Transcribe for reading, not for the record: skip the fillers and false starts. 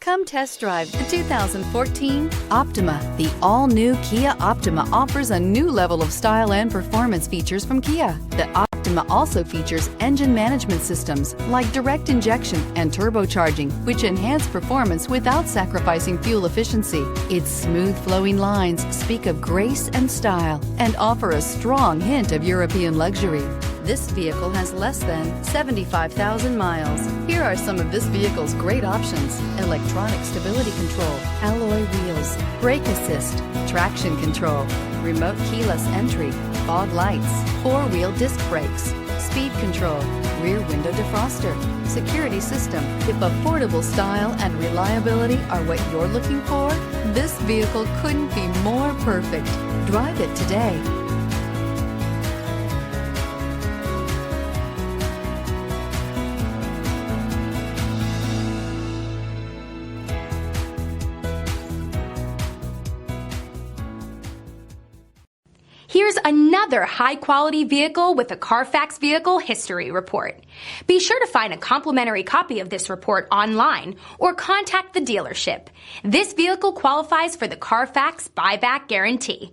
Come test drive the 2014 Optima. The all-new Kia Optima offers a new level of style and performance features from Kia. The Optima also features engine management systems like direct injection and turbocharging, which enhance performance without sacrificing fuel efficiency. Its smooth flowing lines speak of grace and style and offer a strong hint of European luxury. This vehicle has less than 75,000 miles. Here are some of this vehicle's great options: electronic stability control, alloy wheels, brake assist, traction control, remote keyless entry, fog lights, four-wheel disc brakes, speed control, rear window defroster, security system. If affordable style and reliability are what you're looking for, this vehicle couldn't be more perfect. Drive it today. Here's another high-quality vehicle with a Carfax Vehicle History Report. Be sure to find a complimentary copy of this report online or contact the dealership. This vehicle qualifies for the Carfax Buyback Guarantee.